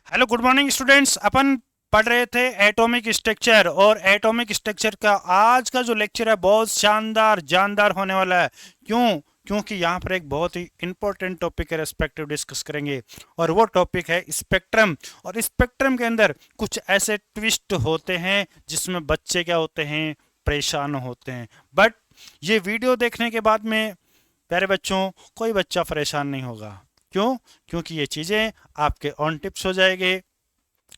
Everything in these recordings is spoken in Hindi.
Hello good morning students. अपन पढ़ रहे थे एटॉमिक स्ट्रक्चर, और एटॉमिक स्ट्रक्चर का आज का जो लेक्चर है बहुत शानदार जानदार होने वाला है। क्यों? क्योंकि यहाँ पर एक बहुत ही इंपॉर्टेंट टॉपिक के रेस्पेक्टिव डिस्कस करेंगे, और वो टॉपिक है स्पेक्ट्रम। और स्पेक्ट्रम के अंदर कुछ ऐसे ट्विस्ट होते हैं जिसमें बच्चे क्या होते हैं, परेशान होते हैं। बट ये वीडियो देखने के बाद में प्यारे बच्चों, कोई बच्चा परेशान नहीं होगा। क्यों? क्योंकि ये चीज़ें आपके ऑन टिप्स हो जाएंगे,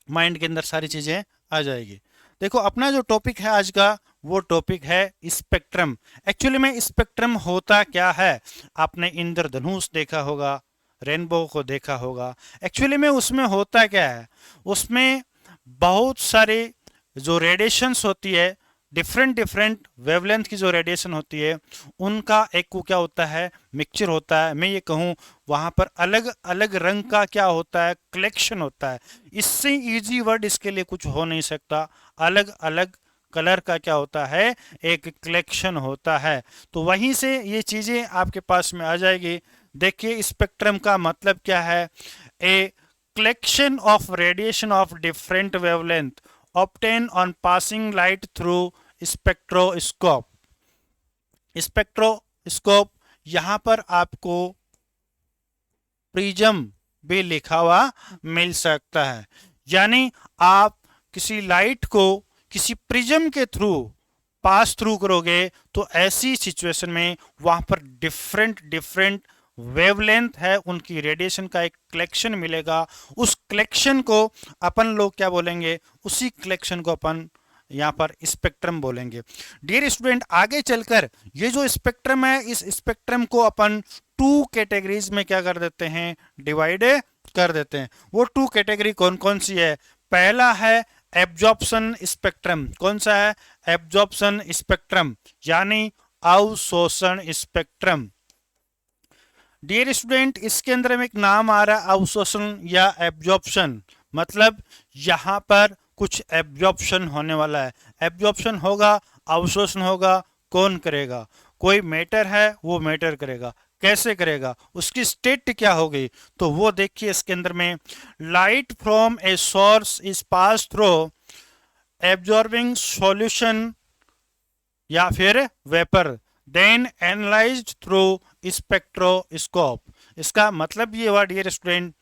माइंड के अंदर सारी चीज़ें आ जाएगी। देखो, अपना जो टॉपिक है आज का, वो टॉपिक है स्पेक्ट्रम। एक्चुअली में स्पेक्ट्रम होता क्या है? आपने इंद्रधनुष देखा होगा, रेनबो को देखा होगा। एक्चुअली में उसमें होता क्या है, उसमें बहुत सारी जो रेडिएशंस होती है, डिफरेंट डिफरेंट वेवलेंथ की जो रेडिएशन होती है, उनका एक को क्या होता है, मिक्सचर होता है। मैं ये कहूँ, वहाँ पर अलग अलग रंग का क्या होता है, कलेक्शन होता है। इससे इजी वर्ड इसके लिए कुछ हो नहीं सकता। अलग अलग कलर का क्या होता है, एक कलेक्शन होता है। तो वहीं से ये चीज़ें आपके पास में आ जाएगी। देखिए, स्पेक्ट्रम का मतलब क्या है? ए collection of radiation of different wavelength obtained on passing light through spectroscope। Spectroscope, यहां पर आपको प्रिज्म भी लिखा हुआ मिल सकता है। यानी आप किसी लाइट को किसी प्रिज्म के थ्रू पास थ्रू करोगे, तो ऐसी सिचुएशन में वहां पर डिफरेंट डिफरेंट वेवलेंथ है, उनकी रेडिएशन का एक कलेक्शन मिलेगा। उस कलेक्शन को अपन लोग क्या बोलेंगे, उसी कलेक्शन को अपन यहाँ पर स्पेक्ट्रम बोलेंगे। डियर स्टूडेंट, आगे चलकर ये जो स्पेक्ट्रम है, इस स्पेक्ट्रम को अपन टू कैटेगरीज में क्या कर देते हैं, डिवाइड कर देते हैं। वो टू कैटेगरी कौन कौन सी है? पहला है एब्जॉर्प्शन स्पेक्ट्रम। कौन सा है? एब्जॉर्प्शन स्पेक्ट्रम, यानी अवशोषण स्पेक्ट्रम। डियर स्टूडेंट, इसके अंदर में एक नाम आ रहा है अवशोषण या एब्जॉर्प्शन। मतलब यहां पर कुछ एब्जॉर्प्शन होने वाला है। एब्जॉर्प्शन होगा, अवशोषण होगा। कौन करेगा? कोई मैटर है, वो मैटर करेगा। कैसे करेगा? उसकी स्टेट क्या होगी? तो वो देखिए इसके अंदर में, light from a source is pass through absorbing solution या फिर vapour, then analysed through spectroscope. इसका मतलब ये हुआ डियर स्टूडेंट,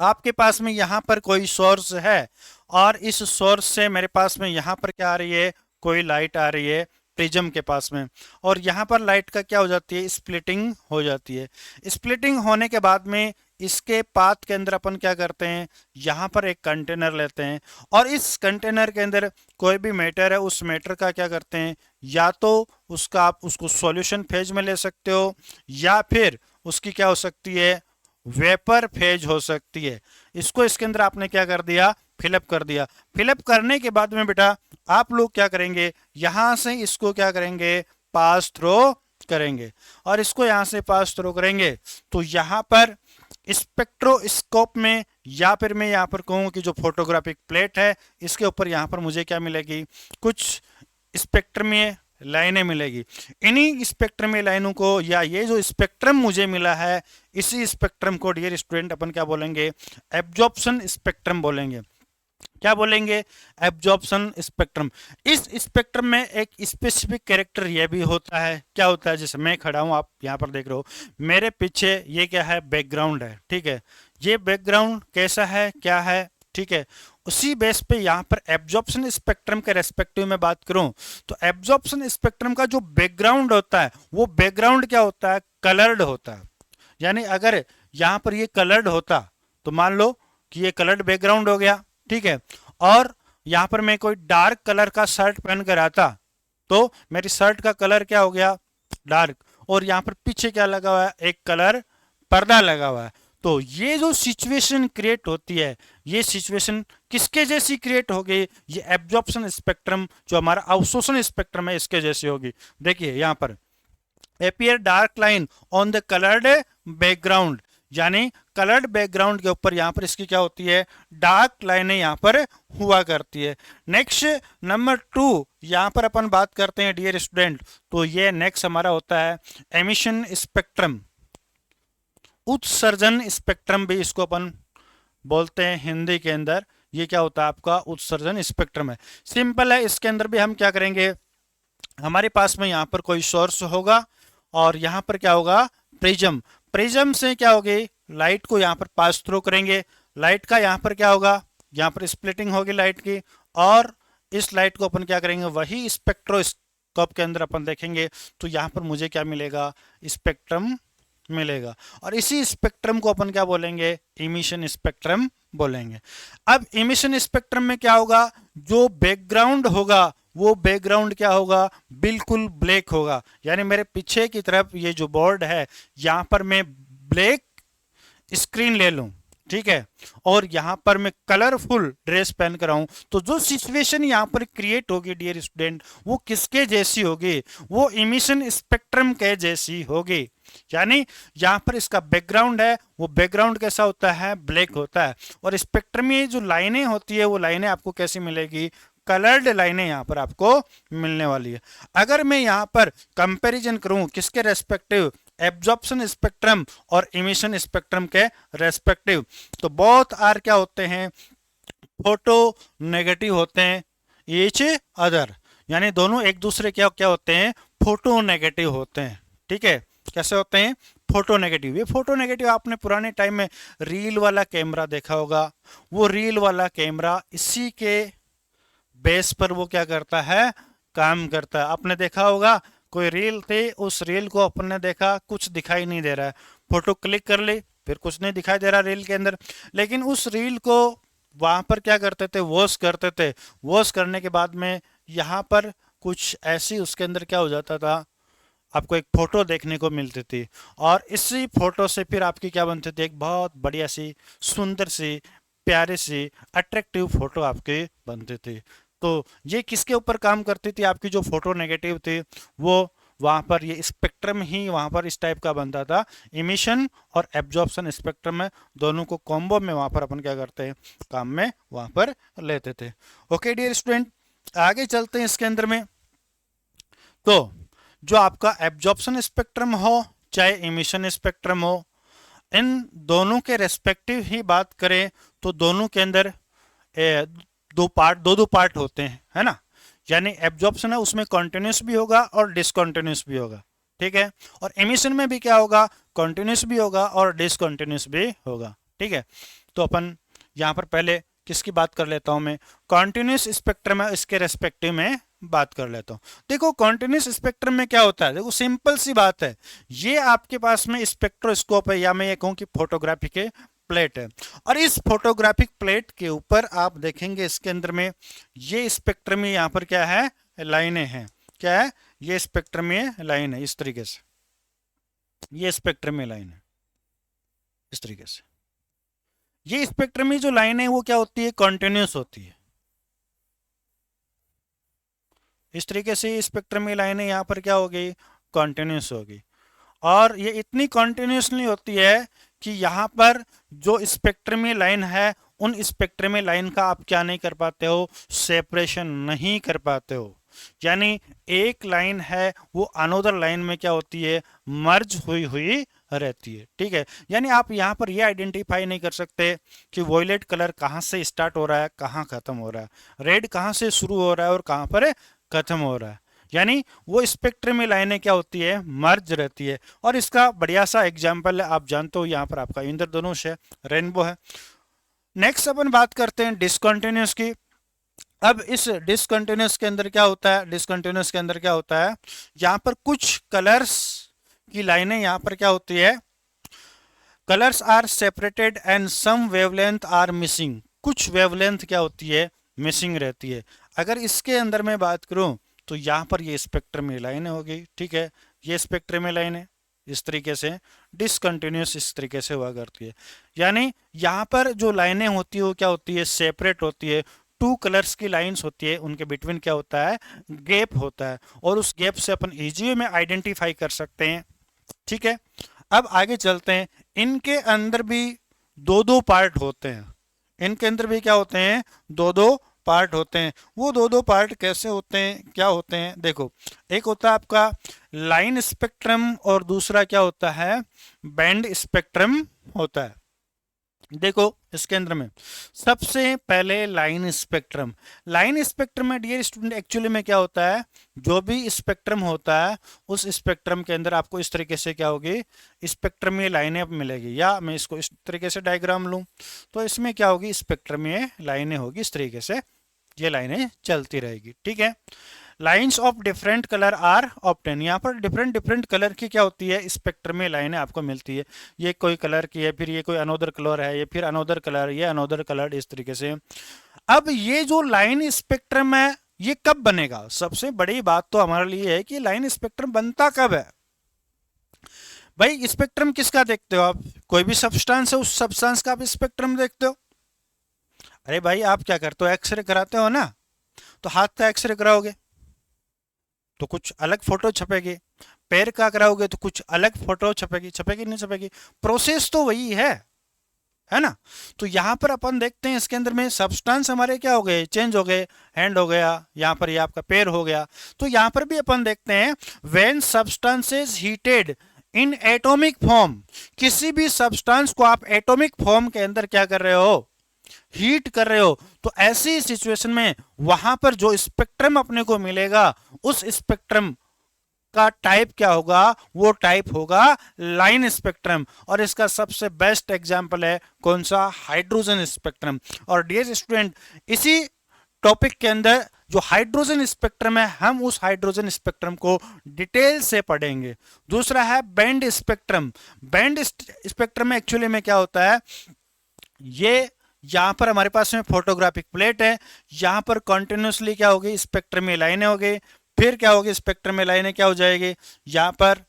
आपके पास में यहाँ पर कोई सोर्स है, और इस सोर्स से मेरे पास में यहाँ पर क्या आ रही है, कोई लाइट आ रही है प्रिज्म के पास में। और यहाँ पर लाइट का क्या हो जाती है, स्प्लिटिंग हो जाती है। स्प्लिटिंग होने के बाद में इसके पाथ के अंदर अपन क्या करते हैं, यहाँ पर एक कंटेनर लेते हैं, और इस कंटेनर के अंदर कोई भी मैटर है, उस मैटर का क्या करते हैं, या तो उसका आप उसको सॉल्यूशन फेज में ले सकते हो, या फिर उसकी क्या हो सकती है, वेपर फेज हो सकती है। इसको इसके अंदर आपने क्या कर दिया, फिलअप कर दिया। फिलअप करने के बाद में बेटा आप लोग क्या करेंगे, यहां से इसको क्या करेंगे, पास थ्रो करेंगे, और इसको यहां से पास थ्रो करेंगे। तो यहां पर स्पेक्ट्रोस्कोप में, या फिर मैं यहां पर कहूं कि जो फोटोग्राफिक प्लेट है, इसके ऊपर यहां पर मुझे क्या मिलेगी, कुछ स्पेक्ट्रमीय लाइनें मिलेगी। इन्हीं स्पेक्ट्रमीय लाइनों को, या ये जो स्पेक्ट्रम मुझे मिला है, इसी स्पेक्ट्रम को डियर स्टूडेंट अपन क्या बोलेंगे, एब्जॉर्प्शन स्पेक्ट्रम बोलेंगे। क्या बोलेंगे? Absorption spectrum. इस स्पेक्ट्रम में एक स्पेसिफिक कैरेक्टर यह भी होता है। क्या होता है? जैसे मैं खड़ा हूं, आप यहां पर देख रहे हो, मेरे पीछे ये क्या है, बैकग्राउंड है। ठीक है, ये बैकग्राउंड कैसा है, क्या है, ठीक है। उसी बेस पे यहां पर एब्जॉर्प्शन स्पेक्ट्रम के रेस्पेक्टिव में बात करूं, तो एब्जॉर्प्शन स्पेक्ट्रम का जो बैकग्राउंड होता है, वो बैकग्राउंड क्या होता है, कलर्ड होता है। यानी अगर यहां पर ये कलर्ड होता, तो मान लो कि ये कलर्ड बैकग्राउंड हो गया, ठीक है, और यहां पर मैं कोई डार्क कलर का शर्ट पहन कर आता, तो मेरी शर्ट का कलर क्या हो गया, डार्क, और यहां पर पीछे क्या लगा हुआ है, एक कलर पर्दा लगा हुआ है। तो ये जो सिचुएशन क्रिएट होती है, ये सिचुएशन किसके जैसी क्रिएट होगी, ये एब्जॉर्प्शन स्पेक्ट्रम, जो हमारा अवशोषण स्पेक्ट्रम है, इसके जैसी होगी। देखिए यहां पर appear dark line on the colored background, यानी कलर्ड बैकग्राउंड के ऊपर यहां पर इसकी क्या होती है, डार्क लाइनें यहां पर हुआ करती है। नेक्स्ट नंबर 2, यहां पर अपन बात करते हैं डियर स्टूडेंट, तो ये नेक्स्ट हमारा होता है एमिशन स्पेक्ट्रम, उत्सर्जन स्पेक्ट्रम भी इसको अपन बोलते हैं हिंदी के अंदर। ये क्या होता है आपका उत्सर्जन स्पेक्ट्रम है। सिंपल है, इसके अंदर भी हम क्या करेंगे, हमारे पास में यहाँ पर कोई सोर्स होगा और यहाँ पर क्या होगा प्रिज्म। प्रिज्म से क्या होगी, लाइट को यहाँ पर पास थ्रू करेंगे। लाइट का यहाँ पर क्या होगा, यहाँ पर स्प्लिटिंग होगी लाइट की, और इस लाइट को अपन क्या करेंगे, वही स्पेक्ट्रोस्कोप के अंदर अपन देखेंगे तो यहाँ पर मुझे क्या मिलेगा, स्पेक्ट्रम मिलेगा। और इसी स्पेक्ट्रम को अपन क्या बोलेंगे, इमिशन स्पेक्ट्रम बोलेंगे। अब इमिशन स्पेक्ट्रम में क्या होगा, जो बैकग्राउंड होगा वो बैकग्राउंड क्या होगा, बिल्कुल ब्लैक होगा। यानी मेरे पीछे की तरफ ये जो बोर्ड है यहां पर मैं ब्लैक स्क्रीन ले लूं, ठीक है, और यहां पर मैं कलरफुल ड्रेस पहन कर आऊं, तो जो सिचुएशन यहां पर क्रिएट होगी डियर स्टूडेंट, वो किसके जैसी होगी, वो इमिशन स्पेक्ट्रम के जैसी होगी। यानी यहां पर इसका बैकग्राउंड है, वो बैकग्राउंड कैसा होता है, ब्लैक होता है। और स्पेक्ट्रम में जो लाइनें होती है वो लाइनें आपको कैसी मिलेगी, कलर्ड लाइनें यहां पर आपको मिलने वाली है। अगर मैं यहां पर कंपैरिजन करूं किसके रेस्पेक्टिव, एब्जॉर्प्शन स्पेक्ट्रम और इमिशन स्पेक्ट्रम के रेस्पेक्टिव, तो बोथ आर क्या होते हैं, फोटो नेगेटिव होते हैं ईच अदर। यानी दोनों एक दूसरे क्या क्या होते हैं, फोटो नेगेटिव होते हैं। ठीक है, कैसे होते हैं, फोटो नेगेटिव। ये फोटो नेगेटिव आपने पुराने टाइम में रील वाला कैमरा देखा होगा, वो रील वाला कैमरा इसी के बेस पर वो क्या करता है, काम करता है। आपने देखा होगा कोई रील थी, उस रील को अपन ने देखा कुछ दिखाई नहीं दे रहा है, फोटो क्लिक कर ली फिर कुछ नहीं दिखाई दे रहा रील के अंदर, लेकिन उस रील को वहां पर क्या करते थे, वॉश करते थे। वॉश करने के बाद में यहाँ पर कुछ ऐसी उसके अंदर क्या हो जाता था, आपको एक फोटो देखने को मिलती थी, और इसी फोटो से फिर आपकी क्या बनती थी, एक बहुत बढ़िया सी सुंदर सी प्यारी सी अट्रैक्टिव फोटो आपकी बनती थी। तो ये किसके ऊपर काम करती थी, आपकी जो फोटो नेगेटिव थी वो वहां पर ये स्पेक्ट्रम ही वहां पर इस टाइप का बनता था। इमिशन और एब्जॉर्प्शन स्पेक्ट्रम में दोनों को कॉम्बो में वहां पर अपन क्या करते हैं, काम में वहां पर लेते थे। ओके डियर स्टूडेंट, आगे चलते हैं इसके अंदर में। तो जो आपका एब्जॉर्प्शन स्पेक्ट्रम हो चाहे इमिशन स्पेक्ट्रम हो, इन दोनों के रेस्पेक्टिव ही बात करें तो दोनों के अंदर दो पार्ट होते हैं, है ना। यानी एब्जॉर्प्शन है उसमें कॉन्टिन्यूस भी होगा और डिसकॉन्टिन्यूस भी होगा, ठीक है। और एमिशन में भी क्या होगा, कॉन्टिन्यूस भी होगा और डिसकॉन्टिन्यूस भी होगा, ठीक है। तो अपन यहाँ पर पहले किसकी बात कर लेता हूं मैं, कॉन्टिन्यूस स्पेक्ट्रम है इसके रेस्पेक्टिव में बात कर लेता हूं। देखो कॉन्टिन्यूस स्पेक्ट्रम में क्या होता है, देखो सिंपल सी बात है, ये आपके पास में स्पेक्ट्रोस्कोप है, या मैं ये कहूं कि फोटोग्राफी के प्लेट है, और इस फोटोग्राफिक प्लेट के ऊपर आप देखेंगे इसके अंदर में ये स्पेक्ट्रम में यहाँ पर क्या है, लाइनें हैं। क्या है, ये स्पेक्ट्रम में लाइन है, इस तरीके से ये स्पेक्ट्रम में लाइन है, इस तरीके से ये स्पेक्ट्रम में जो लाइन है वो क्या होती है, कॉन्टिन्यूस होती है। इस तरीके से स्पेक्ट्रम में लाइनें यहाँ पर क्या होगी, कॉन्टिन्यूस होगी। और ये इतनी कॉन्टिन्यूसली होती है कि यहाँ पर जो स्पेक्ट्रमी लाइन है उन स्पेक्ट्रमी लाइन का आप क्या नहीं कर पाते हो, सेपरेशन नहीं कर पाते हो। यानी एक लाइन है वो अनोदर लाइन में क्या होती है, मर्ज हुई हुई रहती है, ठीक है। यानी आप यहाँ पर ये आइडेंटिफाई नहीं कर सकते कि वॉयलेट कलर कहाँ से स्टार्ट हो रहा है कहाँ खत्म हो रहा है, रेड कहाँ से शुरू हो रहा है और कहाँ पर खत्म हो रहा है। यानी वो स्पेक्ट्रम में लाइनें क्या होती है, मर्ज रहती है। और इसका बढ़िया सा एग्जांपल है, आप जानते हो यहाँ पर आपका इंद्रधनुष है, रेनबो है। नेक्स्ट अपन बात करते हैं डिसकंटिन्यूस की। अब इस डिसकंटिन्यूस के अंदर क्या होता है, डिसकंटिन्यूस के अंदर क्या होता है, यहाँ पर कुछ कलर्स की लाइनें यहाँ पर क्या होती है, colours are separated and some wavelength are missing. कुछ वेवलेंथ क्या होती है, मिसिंग रहती है। अगर इसके अंदर मैं बात करूं तो यहाँ पर ये स्पेक्ट्रम में लाइन होगी, ठीक है, ये स्पेक्ट्रम में लाइन है इस तरीके से, डिसकंटिन्यूस इस तरीके से हुआ करती है। यानी यहाँ पर जो लाइनें होती है वो क्या होती है, सेपरेट होती है। टू कलर्स की लाइंस होती है, उनके बिटवीन क्या होता है, गैप होता है, और उस गैप से अपन इजी में आइडेंटिफाई कर सकते हैं, ठीक है। अब आगे चलते हैं, इनके अंदर भी दो दो पार्ट होते हैं, इनके अंदर भी क्या होते हैं, दो दो पार्ट होते हैं। वो दो दो पार्ट कैसे होते हैं, क्या होते हैं, देखो एक होता है आपका लाइन स्पेक्ट्रम और दूसरा क्या होता है, बैंड स्पेक्ट्रम होता है। देखो इसके अंदर में सबसे पहले लाइन स्पेक्ट्रम में डियर स्टूडेंट एक्चुअली में क्या होता है, जो भी स्पेक्ट्रम होता है उस स्पेक्ट्रम के अंदर आपको इस तरीके से क्या होगी, स्पेक्ट्रम में लाइनें मिलेगी, या मैं इसको इस तरीके से डायग्राम लूं तो इसमें क्या होगी, स्पेक्ट्रम में लाइनें होगी, इस तरीके से ये लाइनें चलती रहेगी। ठीक है, lines of different colour are obtain, यहाँ पर डिफरेंट डिफरेंट कलर की क्या होती है, स्पेक्ट्रम में लाइनें आपको मिलती है। ये कोई कलर की है, फिर ये कोई अनोदर कलर है, ये फिर अनोदर कलर, ये अनोदर कलर, इस तरीके से। अब ये जो लाइन स्पेक्ट्रम है ये कब बनेगा, सबसे बड़ी बात तो हमारे लिए है कि लाइन स्पेक्ट्रम बनता कब है। भाई स्पेक्ट्रम किसका देखते हो आप, कोई भी सब्सटेंस है उस सब्सटेंस का आप स्पेक्ट्रम देखते हो। अरे भाई आप क्या करते हो, एक्सरे कराते हो ना, तो हाथ का एक्सरे कराओगे तो कुछ अलग फोटो छपेगी, पैर का कराओगे तो कुछ अलग फोटो छपेगी, छपेगी नहीं छपेगी, प्रोसेस तो वही है ना। तो यहाँ पर अपन देखते हैं इसके अंदर में सब्सटेंस हमारे क्या हो गए, चेंज हो गए, हैंड हो गया, यहाँ पर ये आपका पैर हो गया। तो यहाँ पर भी अपन देखते हैं when substances heated in atomic form, किसी भी सब्सटेंस को आप एटॉमिक फॉर्म के अंदर क्या कर रहे हो, हीट कर रहे हो, तो ऐसी सिचुएशन में वहां पर जो स्पेक्ट्रम अपने को मिलेगा उस स्पेक्ट्रम का टाइप क्या होगा, वो टाइप होगा लाइन स्पेक्ट्रम। और इसका सबसे बेस्ट एग्जांपल है कौन सा, हाइड्रोजन स्पेक्ट्रम। और डियर स्टूडेंट इसी टॉपिक के अंदर जो हाइड्रोजन स्पेक्ट्रम है हम उस हाइड्रोजन स्पेक्ट्रम को डिटेल से पढ़ेंगे। दूसरा है बैंड स्पेक्ट्रम। बैंड स्पेक्ट्रम में एक्चुअली में क्या होता है, ये यहां पर हमारे पास में फोटोग्राफिक प्लेट है, यहां पर कंटिन्यूसली क्या होगी, स्पेक्ट्रम में लाइनें हो गई, फिर क्या होगी, स्पेक्ट्रम में लाइनें क्या हो जाएगी, यहां पर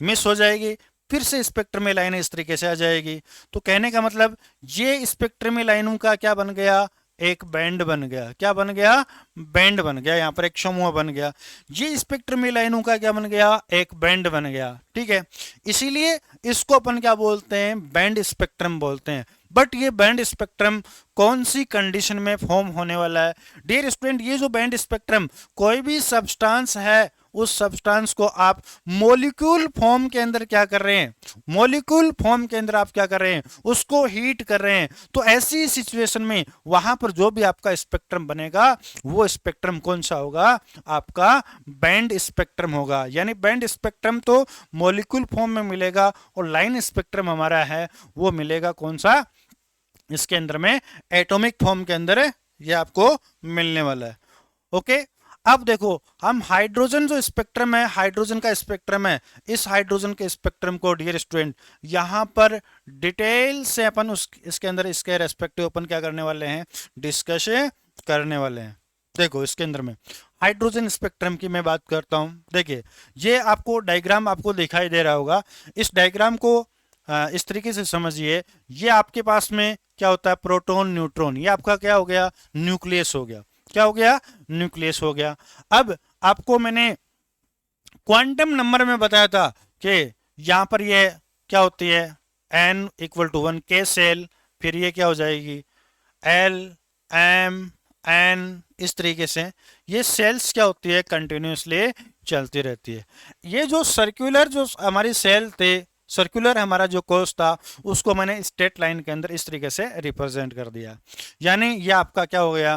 मिस हो जाएगी, फिर से स्पेक्ट्रम में लाइनें इस तरीके से आ जाएगी। तो कहने का मतलब ये स्पेक्ट्रम में लाइनों का क्या बन गया, एक बैंड बन गया, क्या बन गया, बैंड बन गया, यहाँ पर एक समूह बन गया। ये स्पेक्ट्रम में लाइनों का क्या बन गया, एक बैंड बन गया। ठीक है, इसीलिए इसको अपन क्या बोलते हैं, बैंड स्पेक्ट्रम बोलते हैं। बट ये बैंड स्पेक्ट्रम कौन सी कंडीशन में फॉर्म होने वाला है, डियर स्टूडेंट ये जो बैंड स्पेक्ट्रम, कोई भी सब्सटेंस है उस सब्सटेंस को आप मोलिक्यूल फॉर्म के अंदर क्या कर रहे हैं, मोलिक्यूल फॉर्म के अंदर आप क्या कर रहे हैं, उसको हीट कर रहे हैं। तो ऐसी सिचुएशन में वहां पर जो भी आपका स्पेक्ट्रम बनेगा वो स्पेक्ट्रम कौन सा होगा, आपका बैंड स्पेक्ट्रम होगा। यानी बैंड स्पेक्ट्रम तो मोलिक्यूल फॉर्म में मिलेगा और लाइन स्पेक्ट्रम हमारा है वो मिलेगा कौन सा, इसके अंदर में एटॉमिक फॉर्म के अंदर ये आपको मिलने वाला है। ओके, अब देखो हम हाइड्रोजन जो स्पेक्ट्रम है, हाइड्रोजन का स्पेक्ट्रम है, इस हाइड्रोजन के स्पेक्ट्रम को डियर स्टूडेंट यहां पर डिटेल से अपन उस इसके अंदर इसके रेस्पेक्टिव अपन क्या करने वाले हैं, डिस्कस करने वाले हैं। देखो इसके अंदर में हाइड्रोजन स्पेक्ट्रम की मैं बात करता हूं। देखिए ये आपको डायग्राम आपको दिखाई दे रहा होगा, इस डायग्राम को इस तरीके से समझिए, ये आपके पास में क्या होता है, प्रोटॉन न्यूट्रॉन, ये आपका क्या हो गया, न्यूक्लियस हो गया, क्या हो गया, न्यूक्लियस हो गया। अब आपको मैंने क्वांटम नंबर में बताया था कि यहां पर ये क्या होती है, n इक्वल टू 1 के सेल, फिर ये क्या हो जाएगी L M N, इस तरीके से ये सेल्स क्या होती है, कंटिन्यूसली चलती रहती है। ये जो सर्कुलर जो हमारी सेल थे, सर्कुलर हमारा जो कोर्स था उसको मैंने स्ट्रेट लाइन के अंदर इस तरीके से रिप्रेजेंट कर दिया। यानी ये आपका क्या हो गया,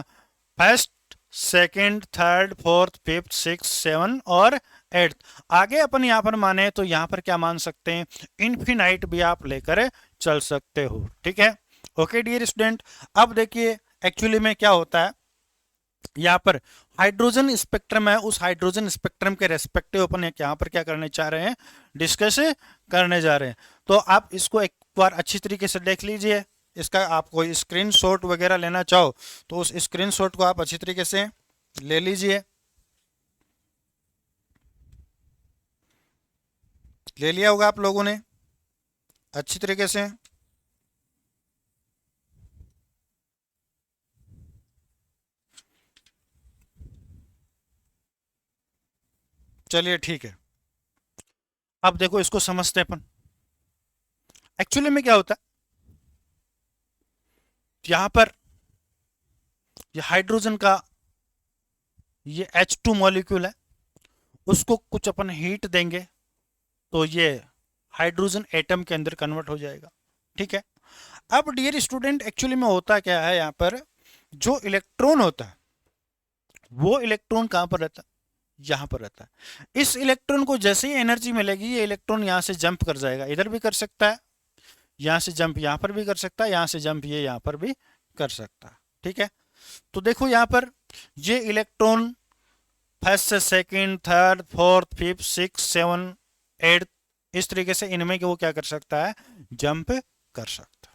first second third fourth fifth six seven और एट्थ। आगे अपन यहाँ पर माने तो यहाँ पर क्या मान सकते हैं, इन्फिनाइट भी आप लेकर चल सकते हो। ठीक है, ओके डियर स्टूडेंट। अब देखिए एक्चुअली में क्या होता है, यहाँ पर हाइड्रोजन स्पेक्ट्रम है, उस हाइड्रोजन स्पेक्ट्रम के रेस्पेक्टिव अपन यहाँ पर क्या करने चाह रहे हैं, डिस्कस करने जा रहे हैं। तो आप इसको एक बार अच्छी तरीके से देख लीजिए, इसका आप कोई स्क्रीनशॉट वगैरह लेना चाहो तो उस स्क्रीनशॉट को आप अच्छी तरीके से ले लीजिए, ले लिया होगा आप लोगों ने अच्छी तरीके से। चलिए ठीक है, अब देखो इसको समझते हैं अपन। एक्चुअली में क्या होता है, यहां पर ये हाइड्रोजन का ये H2 मॉलिक्यूल है, उसको कुछ अपन हीट देंगे तो ये हाइड्रोजन एटम के अंदर कन्वर्ट हो जाएगा। ठीक है, अब डियर स्टूडेंट एक्चुअली में होता क्या है, यहाँ पर जो इलेक्ट्रॉन होता है वो इलेक्ट्रॉन कहाँ पर रहता है, यहाँ पर रहता है। इस इलेक्ट्रॉन को जैसे ही एनर्जी मिलेगी ये इलेक्ट्रॉन यहाँ से जंप कर जाएगा, इधर भी कर सकता है, यहाँ से जंप यहाँ पर भी कर सकता है, यहाँ से जंप ये यहाँ पर भी कर सकता है। ठीक है, तो देखो यहाँ पर ये इलेक्ट्रॉन फर्स्ट से second, third, fourth, fifth, six, seven, eight, इस तरीके से इनमें कि वो क्या कर सकता है, जंप कर सकता है।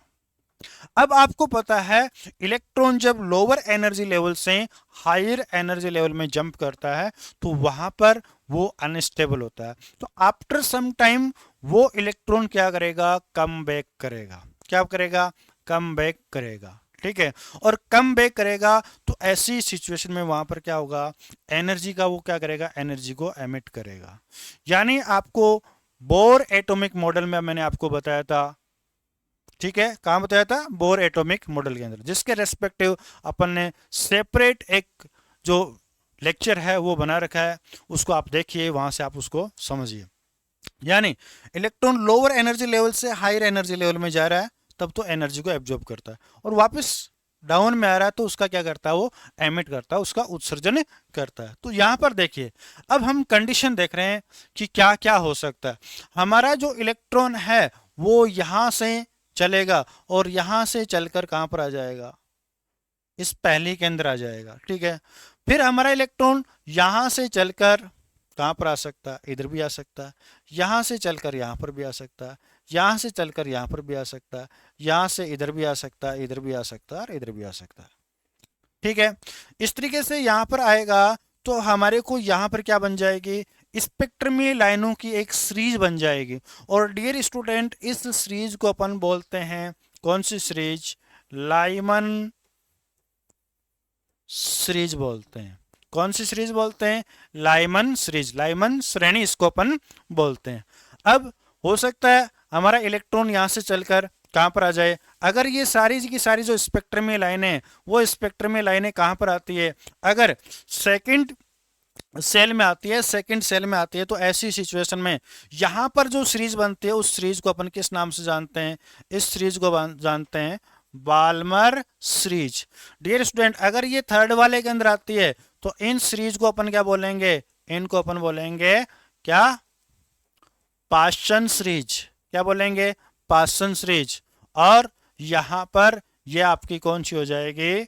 अब आपको पता है इलेक्ट्रॉन जब लोअर एनर्जी लेवल से हायर एनर्जी लेवल में जंप करता है तो वहां पर वो अनस्टेबल होता है। तो आफ्टर सम टाइम वो इलेक्ट्रॉन क्या करेगा, कम बैक करेगा। क्या करेगा, कम बैक करेगा। ठीक है, और कम बैक करेगा तो ऐसी सिचुएशन में वहां पर क्या होगा, एनर्जी का वो क्या करेगा, एनर्जी को एमिट करेगा। यानी आपको बोर एटॉमिक मॉडल में मैंने आपको बताया था, ठीक है, कहां बताया था, बोर एटॉमिक मॉडल के अंदर, जिसके रेस्पेक्टिव अपन ने सेपरेट एक जो लेक्चर है वो बना रखा है, उसको आप देखिए, वहां से आप उसको समझिए। यानी इलेक्ट्रॉन लोअर एनर्जी लेवल से हायर एनर्जी लेवल में जा रहा है तब तो एनर्जी को एब्जॉर्ब करता है, और वापस डाउन में आ रहा है तो उसका क्या करता है, वो एमिट करता है, उसका उत्सर्जन करता है। तो यहां पर देखिए अब हम कंडीशन देख रहे हैं कि क्या क्या हो सकता है। हमारा जो इलेक्ट्रॉन है वो यहां से चलेगा और यहां से चलकर कहां पर आ जाएगा, इस पहली के अंदर आ जाएगा। ठीक है, फिर हमारा इलेक्ट्रॉन यहां से चलकर कहां पर आ सकता है, इधर भी आ सकता है, यहां से चलकर यहां पर भी आ सकता है, यहां से चलकर यहां पर भी आ सकता है, यहां से इधर भी आ सकता है, इधर भी आ सकता है और इधर भी आ सकता है। ठीक है, इस तरीके से यहां पर आएगा तो हमारे को यहां पर क्या बन जाएगी, स्पेक्ट्रमी लाइनों की एक सीरीज बन जाएगी। और डियर स्टूडेंट इस सीरीज को अपन बोलते हैं कौन सी सीरीज, लाइमन सीरीज बोलते हैं। कौन सी सीरीज बोलते हैं, लाइमन सीरीज, लाइमन श्रेणी इसको अपन बोलते हैं। अब हो सकता है हमारा इलेक्ट्रॉन यहां से चलकर कहां पर आ जाए। अगर ये सारी की सारी जो स्पेक्ट्रमी लाइनें, वो स्पेक्ट्रमी लाइनें कहां पर आती है, अगर सेकंड सेल में आती है, सेकंड सेल में आती है, तो ऐसी सिचुएशन में यहां पर जो सीरीज बनती है उस सीरीज को अपन किस नाम से जानते हैं, इस सीरीज को जानते हैं बाल्मर सीरीज। डियर स्टूडेंट अगर ये थर्ड वाले के अंदर आती है तो इन सीरीज को अपन क्या बोलेंगे, इनको अपन बोलेंगे क्या, पास्चन सीरीज। क्या बोलेंगे, पास्चन सीरीज। और यहां पर ये आपकी कौन सी हो जाएगी,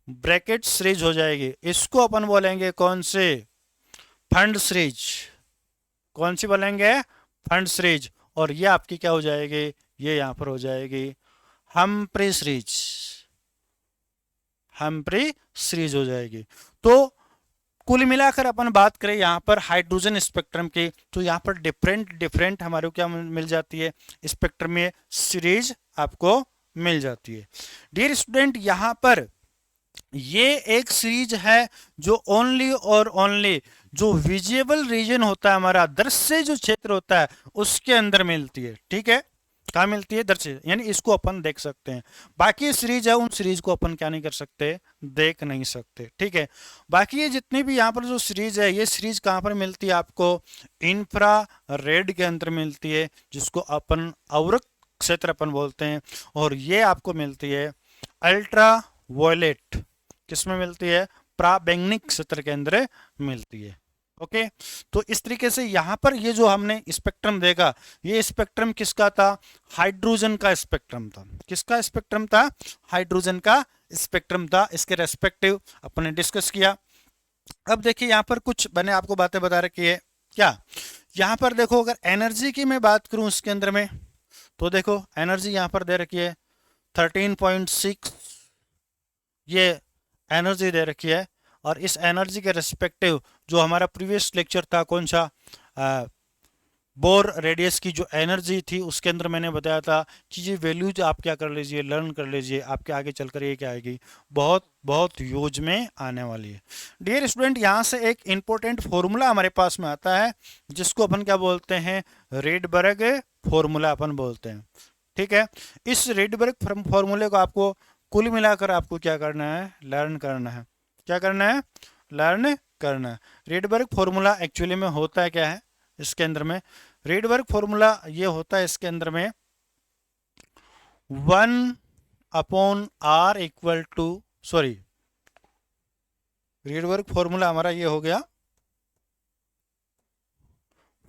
ब्रैकेट सीरीज हो जाएगी। इसको अपन बोलेंगे कौन से, फंड सीरीज। कौन सी बोलेंगे, फंड सीरीज। और ये आपकी क्या हो जाएगी, ये यहां पर हो जाएगी हम्प्री सीरीज, हम्प्री सीरीज हो जाएगी। तो कुल मिलाकर अपन बात करें यहाँ पर हाइड्रोजन स्पेक्ट्रम की, तो यहाँ पर डिफरेंट डिफरेंट हमारे को क्या मिल जाती है, स्पेक्ट्रम में सीरीज आपको मिल जाती है। डियर स्टूडेंट यहाँ पर ये एक सीरीज है जो ओनली और ओनली जो विजिबल रीजन होता है, हमारा दृश्य जो क्षेत्र होता है उसके अंदर मिलती है। ठीक है, कहाँ मिलती है, दृश्य, यानी इसको अपन देख सकते हैं। बाकी सीरीज है उन सीरीज को अपन क्या नहीं कर सकते, देख नहीं सकते। ठीक है, बाकी ये जितनी भी यहाँ पर जो सीरीज है, ये सीरीज कहाँ पर मिलती है आपको, इंफ्रा रेड के अंदर मिलती है, जिसको अपन अवरक क्षेत्र अपन बोलते हैं। और ये आपको मिलती है अल्ट्रा वायलेट, किसमें मिलती है, प्राबैंगनिक क्षेत्र के अंदर मिलती है। ओके, तो इस तरीके से यहां पर ये जो हमने स्पेक्ट्रम देखा, ये स्पेक्ट्रम किसका था, हाइड्रोजन का स्पेक्ट्रम था। किसका स्पेक्ट्रम था, हाइड्रोजन का स्पेक्ट्रम था। इसके रेस्पेक्टिव अपने डिस्कस किया। अब देखिए यहां पर कुछ मैंने आपको बातें बता रखी है। क्या, यहां पर देखो अगर एनर्जी की मैं बात करूं इसके अंदर में, तो देखो एनर्जी यहां पर दे रखी है 13.6, ये एनर्जी दे रखी है। और इस एनर्जी के रेस्पेक्टिव जो हमारा प्रीवियस लेक्चर था कौन सा, बोर रेडियस की जो एनर्जी थी उसके अंदर मैंने बताया था कि ये वैल्यूज आप क्या कर लीजिए, लर्न कर लीजिए, आपके आगे चलकर ये क्या आएगी, बहुत बहुत यूज में आने वाली है। डियर स्टूडेंट यहाँ से एक इंपॉर्टेंट फॉर्मूला हमारे पास में आता है जिसको अपन क्या बोलते हैं, रेडबर्ग फॉर्मूला अपन बोलते हैं। ठीक है, इस रेडबर्ग फॉर्मूले को आपको कुल मिलाकर आपको क्या करना है, लर्न करना है। क्या करना है, लर्न करना है। रेडबर्ग फॉर्मूला एक्चुअली में होता है क्या है, इसके अंदर में रेडबर्ग फॉर्मूला ये होता है इसके अंदर में 1/r equal to, sorry, Rydberg formula हमारा ये हो गया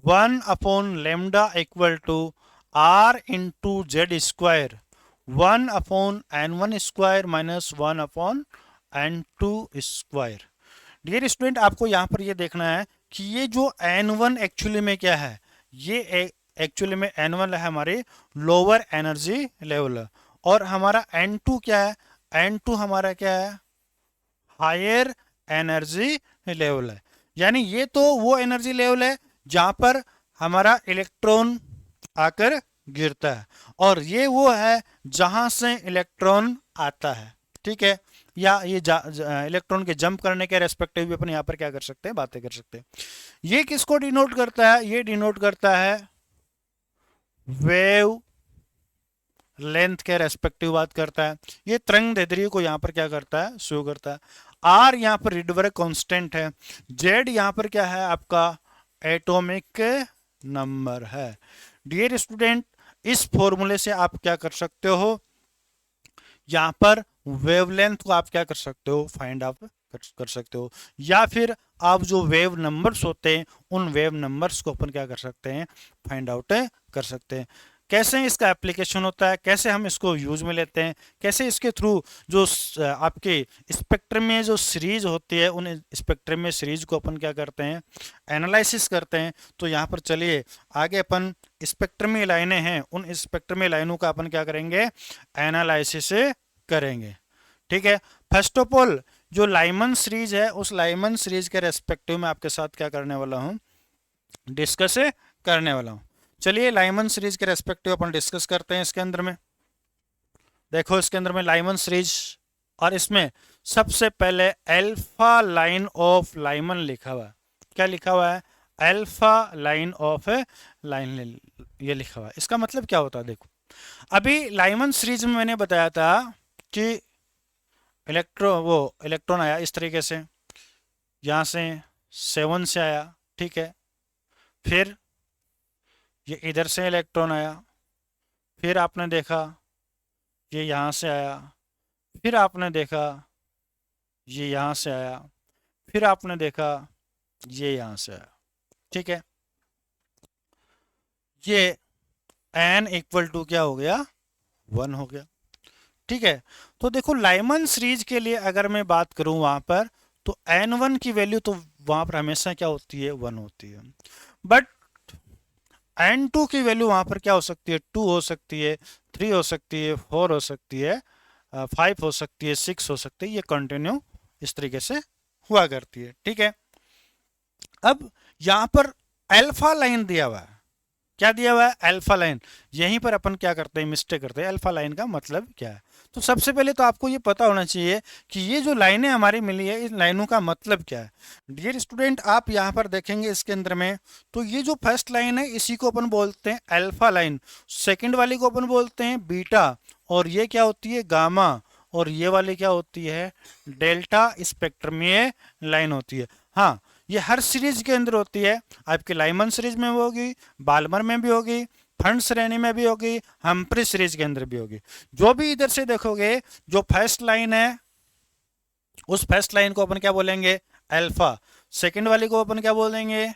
1/λ equal to r into Z square 1/n1 square minus 1/n2 square. Dear student, आपको यहाँ पर ये देखना है कि ये जो n1 एक्चुअली में क्या है, ये एक्चुअली में n1 है हमारे लोअर एनर्जी लेवल, और हमारा n2 क्या है, n2 हमारा क्या है, हायर एनर्जी लेवल है। यानी ये तो वो एनर्जी लेवल है जहां पर हमारा इलेक्ट्रॉन आकर गिरता है, और ये वो है जहां से इलेक्ट्रॉन आता है। ठीक है, या ये इलेक्ट्रॉन के जंप करने के रेस्पेक्टिव भी अपन यहाँ पर क्या कर सकते हैं, बातें कर सकते हैं। ये किसको डिनोट करता है, ये डिनोट करता है वेव लेंथ के रेस्पेक्टिव बात करता है। ये तरंग दैर्ध्य को यहाँ पर क्या करता है, शो करता है। आर यहाँ पर रीडवर्क कांस्टेंट है, जेड यहाँ पर क्या है, आपका एटॉमिक नंबर है। डियर स्टूडेंट, इस फॉर्मूले से आप क्या कर सकते हो, यहाँ पर वेवलेंथ को आप क्या कर सकते हो, फाइंड आउट कर सकते हो, या फिर आप जो वेव नंबर्स होते हैं उन वेव नंबर्स को अपन क्या कर सकते हैं, फाइंड आउट कर सकते हैं। कैसे इसका एप्लीकेशन होता है, कैसे हम इसको यूज में लेते हैं, कैसे इसके थ्रू जो आपके स्पेक्ट्रम में जो सीरीज होती है उन स्पेक्ट्रम में सीरीज को अपन क्या करते हैं, एनालिसिस करते हैं। तो यहाँ पर चलिए आगे अपन स्पेक्ट्रमी लाइनें हैं, उन स्पेक्ट्रमी लाइनों का अपन क्या करेंगे, एनालिसिस करेंगे। ठीक है, फर्स्ट ऑफ ऑल जो लाइमन सीरीज है, उस लाइमन सीरीज के रेस्पेक्टिव में आपके साथ क्या करने वाला हूं, डिस्कस करने वाला हूं। चलिए लाइमन सीरीज के रेस्पेक्टिव अपन डिस्कस करते हैं। इसके अंदर में देखो, इसके अंदर में लाइमन सीरीज, और इसमें सबसे पहले अल्फा लाइन ऑफ लाइमन लिखा हुआ है। क्या लिखा हुआ है, अल्फा लाइन ऑफ लाइन, ये लिखा हुआ है। इसका मतलब क्या होता है, देखो अभी लाइमन सीरीज में मैंने बताया था कि इलेक्ट्रॉन आया इस तरीके से, यहाँ से 7 से आया, ठीक है, फिर ये इधर से इलेक्ट्रॉन आया, फिर आपने देखा ये यहाँ से आया, फिर आपने देखा ये यहाँ से आया, फिर आपने देखा ये यहाँ से आया। ठीक है, ये n इक्वल टू क्या हो गया, 1 हो गया। ठीक है, तो देखो लाइमन सीरीज के लिए अगर मैं बात करूं वहां पर, तो n1 की वैल्यू तो वहां पर हमेशा क्या होती है, 1 होती है। बट n2 की वैल्यू वहां पर क्या हो सकती है, 2 हो सकती है, 3 हो सकती है, 4 हो सकती है, 5 हो सकती है, 6 हो सकती है। ये कंटिन्यू इस तरीके से हुआ करती है। ठीक है, अब यहां पर अल्फा लाइन दिया हुआ है, क्या दिया हुआ है, अल्फा लाइन। यहीं पर अपन क्या करते हैं, मिस्टेक करते हैं। अल्फा लाइन का मतलब क्या है, तो सबसे पहले तो आपको ये पता होना चाहिए कि ये जो लाइनें हमारी मिली है, इन लाइनों का मतलब क्या है। डियर स्टूडेंट, आप यहाँ पर देखेंगे इसके अंदर में, तो ये जो फर्स्ट लाइन है इसी को अपन बोलते हैं अल्फा लाइन, सेकेंड वाली को अपन बोलते हैं बीटा, और ये क्या होती है, गामा, और ये वाली क्या होती है, डेल्टा स्पेक्ट्रमीय लाइन होती है। हाँ, ये हर सीरीज के अंदर होती है, आपके लाइमन सीरीज में भी होगी, बाल्मर में भी होगी, फंड श्रेणी में भी होगी, हम्प्री सीरीज के अंदर भी होगी। जो भी इधर से देखोगे, जो फर्स्ट लाइन है उस फर्स्ट लाइन को अपन क्या बोलेंगे, अल्फा, सेकंड वाली को अपन क्या बोलेंगे,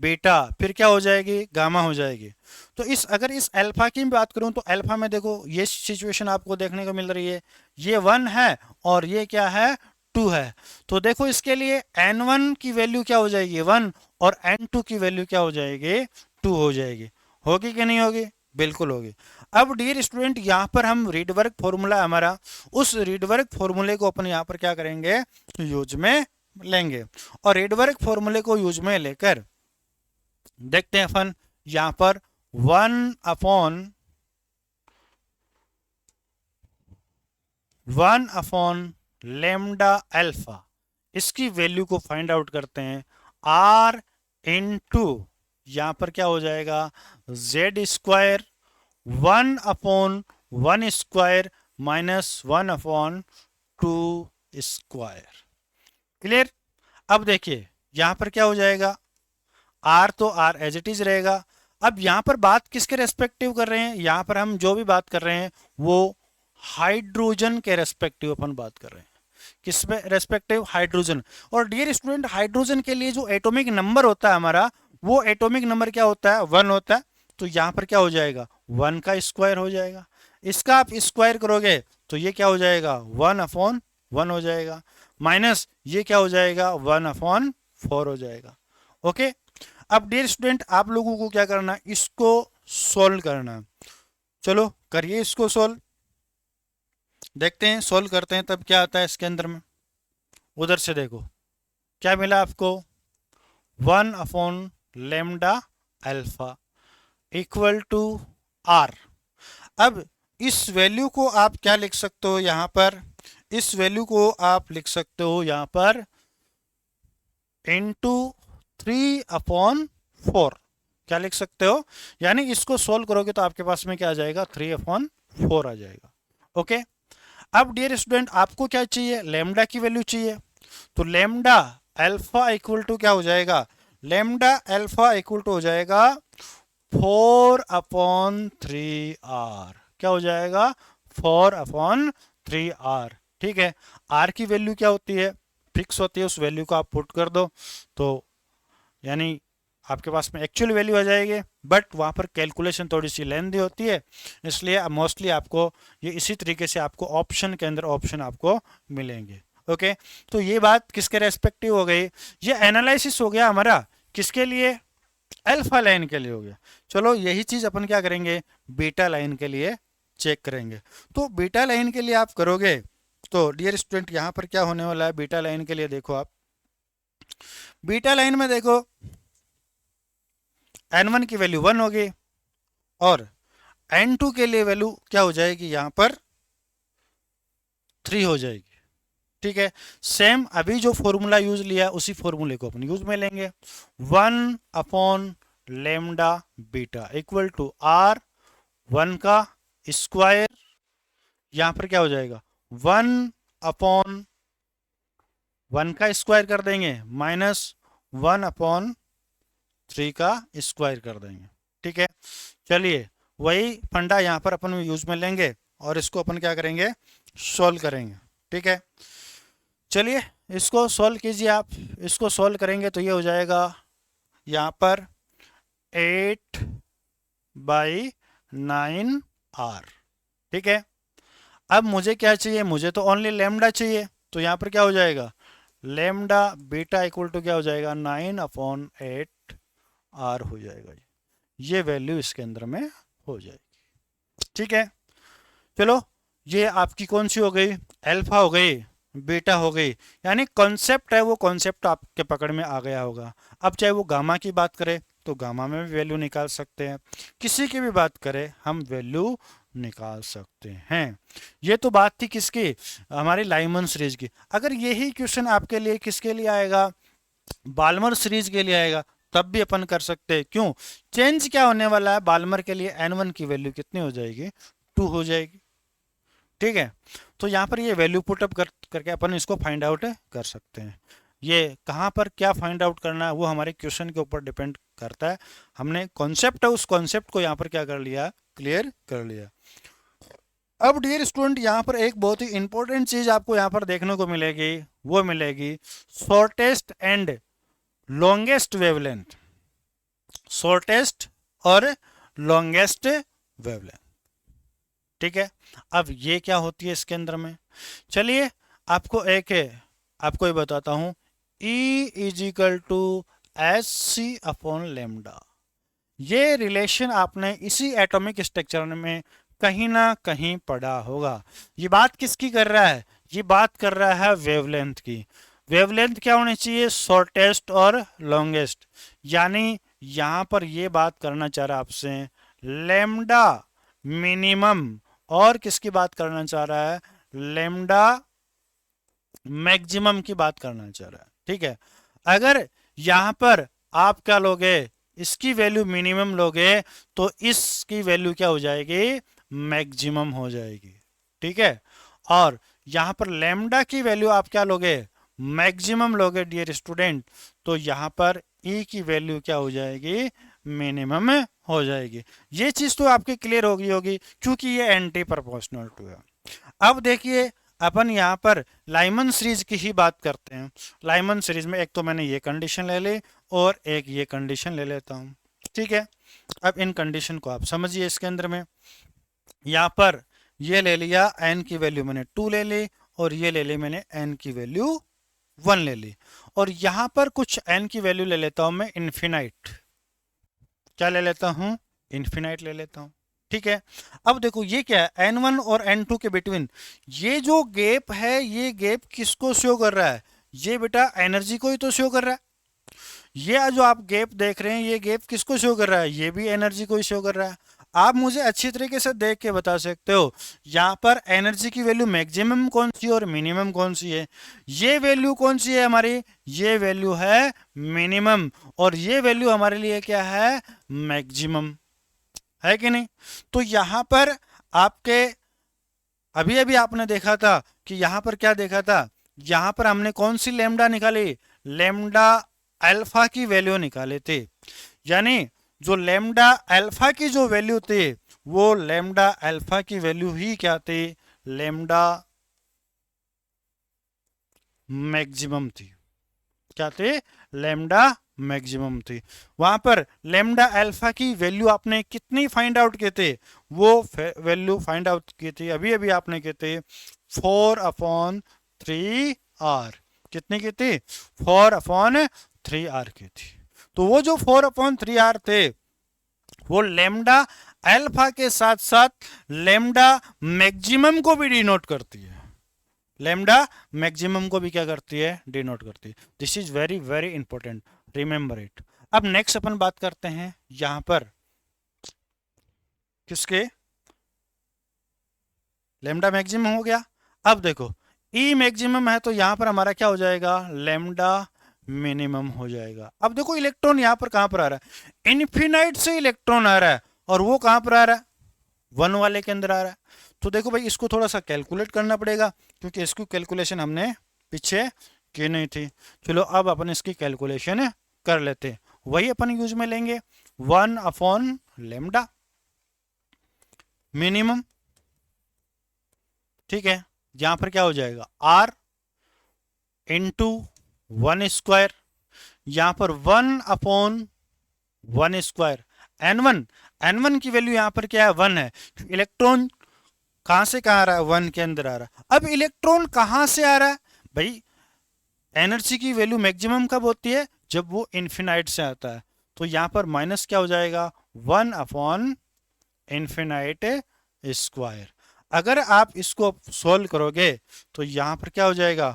बीटा, फिर क्या हो जाएगी, गामा हो जाएगी। तो इस अगर इस अल्फा की बात करूं, तो अल्फा में देखो ये सिचुएशन आपको देखने को मिल रही है, ये 1 है और ये क्या है, 2 है। तो देखो इसके लिए n1 की वैल्यू क्या हो जाएगी, 1, और n2 की वैल्यू क्या हो जाएगी, 2 हो जाएगी। होगी कि नहीं होगी, बिल्कुल होगी। अब डियर स्टूडेंट, यहाँ पर हम रीडवर्क फॉर्मूला हमारा, उस रीडवर्क फॉर्मूले को अपन यहाँ पर क्या करेंगे, यूज में लेंगे, और रीडवर्क फॉर्मूले को यूज में लेकर देखते हैं अपन यहां पर 1/1 लेमडा अल्फा, इसकी वैल्यू को फाइंड आउट करते हैं। आर इंटू यहां पर क्या हो जाएगा, Z square 1/1 square minus 1/2 square. Clear. अब देखिए यहां पर क्या हो जाएगा, आर तो आर एज इट इज रहेगा, अब यहाँ पर बात किसके रेस्पेक्टिव कर रहे हैं, यहाँ पर हम जो भी बात कर रहे हैं वो हाइड्रोजन के रेस्पेक्टिव अपन बात कर रहे हैं। किस पे रेस्पेक्टिव, हाइड्रोजन। और डियर स्टूडेंट, हाइड्रोजन के लिए जो एटॉमिक नंबर होता है हमारा, वो एटॉमिक नंबर क्या होता है, 1 होता है। तो यहाँ पर क्या हो जाएगा, 1 का स्क्वायर हो जाएगा। इसका आप स्क्वायर करोगे तो ये क्या हो जाएगा, 1/1 हो जाएगा, माइनस ये क्या हो जाएगा, 1/4 हो जाएगा। ओके। अब डियर स्टूडेंट, आप लोगों को क्या करना है, इसको सोल्व करना है। चलो करिए इसको सोल्व, देखते हैं सोल्व करते हैं तब क्या आता है इसके अंदर में। उधर से देखो क्या मिला आपको, 1/λ इक्वल टू आर। अब इस वैल्यू को आप क्या लिख सकते हो यहां पर, इस वैल्यू को आप लिख सकते हो यहां पर इंटू 3/4। क्या लिख सकते हो, यानी इसको सोल्व करोगे तो आपके पास में क्या आ जाएगा, 3/4 आ जाएगा। ओके। अब डियर स्टूडेंट, आपको क्या चाहिए, लेमडा की वैल्यू चाहिए। तो लेमडा अल्फा इक्वल टू क्या हो जाएगा, लेमडा अल्फा इक्वल टू हो जाएगा 4/3r। क्या हो जाएगा, 4/3r। ठीक है। r की वैल्यू क्या होती है, फिक्स होती है, उस वैल्यू को आप पुट कर दो तो यानी आपके पास में एक्चुअल वैल्यू आ जाएगी। बट वहाँ पर कैलकुलेशन थोड़ी सी लेंथी होती है, इसलिए मोस्टली आपको ये इसी तरीके से आपको ऑप्शन के अंदर ऑप्शन आपको मिलेंगे। ओके। तो ये बात किसके रेस्पेक्टिव हो गई, ये एनालिसिस हो गया हमारा किसके लिए, अल्फा लाइन के लिए हो गया। चलो यही चीज अपन क्या करेंगे, बीटा लाइन के लिए चेक करेंगे। तो बीटा लाइन के लिए आप करोगे तो डियर स्टूडेंट यहाँ पर क्या होने वाला है, बीटा लाइन के लिए देखो आप, बीटा लाइन में देखो n1 की वैल्यू 1 होगी और n2 के लिए वैल्यू क्या हो जाएगी, यहां पर 3 हो जाएगी। ठीक है। सेम अभी जो फॉर्मूला यूज लिया उसी फॉर्मूले को अपन यूज में लेंगे, 1/λ बीटा इक्वल टू r, 1 का स्क्वायर, यहां पर क्या हो जाएगा, 1/1 का स्क्वायर कर देंगे माइनस 1/3 का स्क्वायर कर देंगे। ठीक है। चलिए वही फंडा यहाँ पर अपन यूज में लेंगे और इसको अपन क्या करेंगे, सोल्व करेंगे। ठीक है। चलिए इसको सोल्व कीजिए आप, इसको सोल्व करेंगे तो ये हो जाएगा यहाँ पर 8/9r। ठीक है। अब मुझे क्या चाहिए, मुझे तो ओनली लेमडा चाहिए, तो यहाँ पर क्या हो जाएगा, लेमडा बीटा इक्वल टू क्या हो जाएगा, 9/8r हो जाएगा। ये वैल्यू इसके अंदर में हो जाएगी। ठीक है। चलो ये आपकी कौन सी हो गई, अल्फा हो गई, बीटा हो गई, यानी कॉन्सेप्ट है वो कॉन्सेप्ट आपके पकड़ में आ गया होगा। अब चाहे वो गामा की बात करें तो गामा में भी वैल्यू निकाल सकते हैं, किसी की भी बात करें हम वैल्यू निकाल सकते हैं। ये तो बात थी किसकी, हमारी लाइमन सीरीज की। अगर यही क्वेश्चन आपके लिए किसके लिए आएगा, बाल्मर सीरीज के लिए आएगा, तब भी अपन कर सकते हैं। क्यों, चेंज क्या होने वाला है, बाल्मर के लिए n1 की वैल्यू कितनी हो जाएगी, 2 हो जाएगी। ठीक है। तो यहाँ पर ये वैल्यू पुटअप करके अपन इसको फाइंड आउट कर सकते हैं। ये कहाँ पर क्या फाइंड आउट करना है वो हमारे क्वेश्चन के ऊपर डिपेंड करता है। हमने कॉन्सेप्ट है उस कॉन्सेप्ट को यहाँ पर क्या कर लिया, क्लियर कर लिया। अब डियर स्टूडेंट, यहाँ पर एक बहुत ही इंपॉर्टेंट चीज आपको यहाँ पर देखने को मिलेगी, वो मिलेगी shortest and longest wavelength, shortest और लॉन्गेस्ट वेवलेंथ। ठीक है। अब ये क्या होती है इसके अंदर में, चलिए आपको आपको ये बताता हूं, E इजिकल टू Hc/λ। ये रिलेशन आपने इसी एटॉमिक स्ट्रक्चर में कहीं ना कहीं पढ़ा होगा। ये बात किसकी कर रहा है, ये बात कर रहा है वेवलेंथ की। वेवलेंथ क्या होनी चाहिए, शॉर्टेस्ट और लॉन्गेस्ट। यानी यहां पर ये बात करना चाह रहा है आपसे लेमडा मिनिमम, और किसकी बात करना चाह रहा है, लेमडा मैक्सिमम की बात करना चाह रहा है। ठीक है। अगर यहां पर आप क्या लोगे, इसकी वैल्यू मिनिमम लोगे तो इसकी वैल्यू क्या हो जाएगी, मैक्सिमम हो जाएगी। ठीक है। और यहां पर लेमडा की वैल्यू आप क्या लोगे, मैक्सिमम लोगे डियर स्टूडेंट, तो यहां पर ई की वैल्यू क्या हो जाएगी, मिनिमम हो जाएगी। ये चीज तो आपकी क्लियर होगी क्योंकि ये एंटी प्रोपोर्शनल टू है। अब देखिए अपन यहाँ पर लाइमन सीरीज की ही बात करते हैं। लाइमन सीरीज में एक तो मैंने ये कंडीशन ले ली और एक ये कंडीशन ले लेता हूँ, ठीक है। अब इन कंडीशन को आप समझिए। इसके अंदर में यहाँ पर ये ले लिया, n की वैल्यू मैंने 2 ले ली और ये ले ली मैंने n की वैल्यू 1 ले ली, और यहाँ पर कुछ n की वैल्यू ले लेता हूं मैं इन्फिनाइट। क्या ले लेता हूं? इन्फिनाइट ले लेता हूं, ठीक है। अब देखो ये क्या है, n1 और n2 के बिटवीन ये जो गैप है, ये गैप किसको शो कर रहा है? ये बेटा एनर्जी को ही तो शो कर रहा है। ये जो आप गैप देख रहे हैं, ये गैप किसको शो कर रहा है? ये भी एनर्जी को ही शो कर रहा है। आप मुझे अच्छी तरीके से देख के बता सकते हो यहाँ पर एनर्जी की वैल्यू मैक्सिमम कौन सी और मिनिमम कौन सी है? ये वैल्यू कौन सी है हमारी? ये वैल्यू है मिनिमम, और ये वैल्यू हमारे लिए क्या है? मैक्सिमम, है कि नहीं? तो यहाँ पर आपके अभी अभी आपने देखा था कि यहाँ पर क्या देखा था, यहाँ पर हमने कौन सी लेमडा निकाली? लेमडा अल्फा की वैल्यू निकाले थे। यानी जो लेमडा अल्फा की जो वैल्यू थी, वो लेमडा अल्फा की वैल्यू ही क्या थी? लेमडा मैक्सिमम थी। क्या थे? लेमडा मैक्सिमम थी। वहां पर लेमडा अल्फा की वैल्यू आपने कितनी फाइंड आउट किए थे? वो वैल्यू फाइंड आउट की थी अभी अभी आपने किए थे 4/3r। कितनी की थी? 4/3r की थी। तो वो जो 4/3r थे, वो लेमडा अल्फा के साथ साथ लेमडा मैक्सिमम को भी डिनोट करती है। लेमडा मैक्सिमम को भी क्या करती है? डिनोट करती है। This is very very important, remember it. अब नेक्स्ट अपन बात करते हैं यहां पर किसके? लेमडा मैक्सिमम हो गया। अब देखो ई मैक्सिमम है तो यहां पर हमारा क्या हो जाएगा? लेमडा मिनिमम हो जाएगा। अब देखो इलेक्ट्रॉन यहां पर कहां पर आ रहा है? इन्फिनाइट से इलेक्ट्रॉन आ रहा है, और वो कहां पर आ रहा है? 1 वाले के अंदर आ रहा है। तो देखो भाई इसको थोड़ा सा कैलकुलेट करना पड़ेगा, क्योंकि इसकी कैलकुलेशन हमने पीछे की नहीं थी। चलो अब अपन इसकी कैलकुलेशन कर लेते। वही अपन यूज में लेंगे 1/लेमडा मिनिमम, ठीक है। यहां पर क्या हो जाएगा? r इंटू 1 स्क्वायर, यहां पर 1/1 स्क्वायर n1 की वैल्यू यहां पर क्या है? 1 है। इलेक्ट्रॉन कहां से कहां आ रहा है? 1 के अंदर आ रहा है। अब इलेक्ट्रॉन कहां से आ रहा है भाई? एनर्जी की वैल्यू मैक्सिमम कब होती है? जब वो इन्फिनाइट से आता है। तो यहां पर माइनस क्या हो जाएगा? 1/इन्फिनाइट स्क्वायर। अगर आप इसको सोल्व करोगे तो यहां पर क्या हो जाएगा?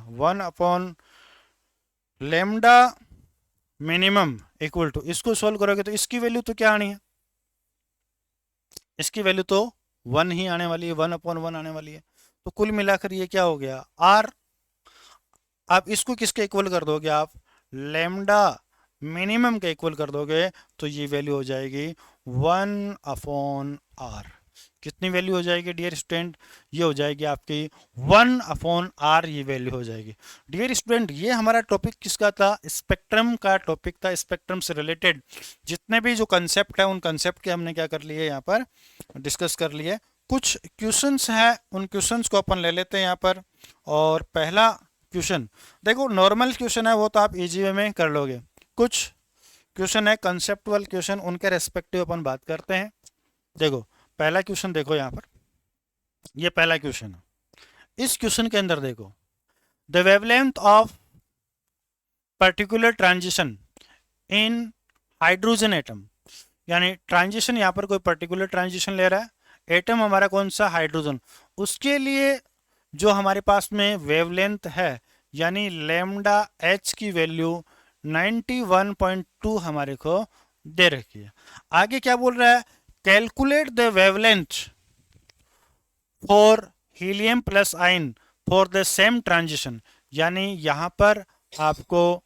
1/लेमडा मिनिमम इक्वल टू, इसको सोल्व करोगे तो इसकी वैल्यू तो क्या आनी है? इसकी वैल्यू तो 1 ही आने वाली है, 1/1 आने वाली है। तो कुल मिलाकर ये क्या हो गया? r। आप इसको किसके इक्वल कर दोगे? आप लेमडा मिनिमम के इक्वल कर दोगे तो ये वैल्यू हो जाएगी 1/r। कितनी वैल्यू हो जाएगी डियर स्टूडेंट? ये हो जाएगी आपकी 1/r, ये वैल्यू हो जाएगी। डियर स्टूडेंट ये हमारा टॉपिक किसका था? स्पेक्ट्रम का टॉपिक था। स्पेक्ट्रम से रिलेटेड जितने भी जो कंसेप्ट है, उन कंसेप्ट के हमने क्या कर लिए? यहाँ पर डिस्कस कर लिए। कुछ क्वेश्चंस हैं, उन क्वेश्चंस को अपन ले लेते हैं यहाँ पर। और पहला क्वेश्चन देखो, नॉर्मल क्वेश्चन है वो तो आप इजी वे में कर लोगे। कुछ क्वेश्चन है कंसेप्टुअल क्वेश्चन, उनके रेस्पेक्टिव अपन बात करते हैं। देखो पहला क्वेश्चन देखो यहाँ पर, ये पहला क्वेश्चन है। इस क्वेश्चन के अंदर देखो, the wavelength of particular transition in hydrogen atom, यानी ट्रांजिशन यहाँ पर कोई पर्टिकुलर ट्रांजिशन ले रहा है, एटम हमारा कौन सा? हाइड्रोजन। उसके लिए जो हमारे पास में वेवलेंथ है, यानी लेमडा एच की वैल्यू 91.2 हमारे को दे रखी है। आगे क्या बोल रहा है? Calculate the wavelength for helium plus ion for the same transition. यानी यहां पर आपको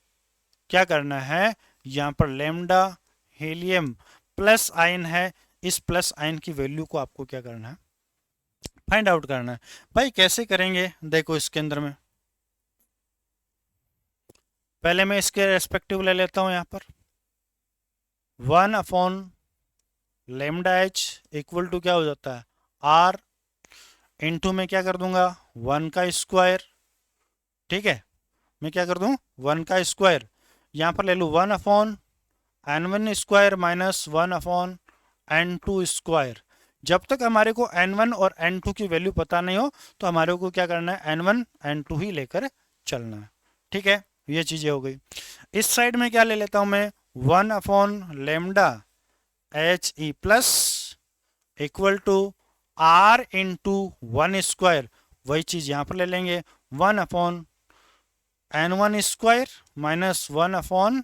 क्या करना है? यहां पर लेमडा हीलियम प्लस आयन है, इस प्लस आयन की वैल्यू को आपको क्या करना है? फाइंड आउट करना है। भाई कैसे करेंगे? देखो इसके अंदर में पहले मैं इसके रेस्पेक्टिव ले लेता हूं। यहां पर 1 upon lambda H equal to क्या हो जाता है, आर इंटू में क्या कर दूंगा 1 का स्क्वायर, ठीक है, मैं क्या कर दूं 1 का स्क्वायर, यहाँ पर ले लूँ 1 upon n1 square minus 1 upon n2 square. जब तक हमारे को n1 और n2 की वैल्यू पता नहीं हो तो हमारे को क्या करना है, n1 n2 ही लेकर चलना है, ठीक है, ये चीजें हो गई। इस साइड में क्या ले लेता हूं मैं 1 upon lambda H E plus equal to R into 1 square, वही चीज यहां पर ले लेंगे 1 upon n1 square minus 1 upon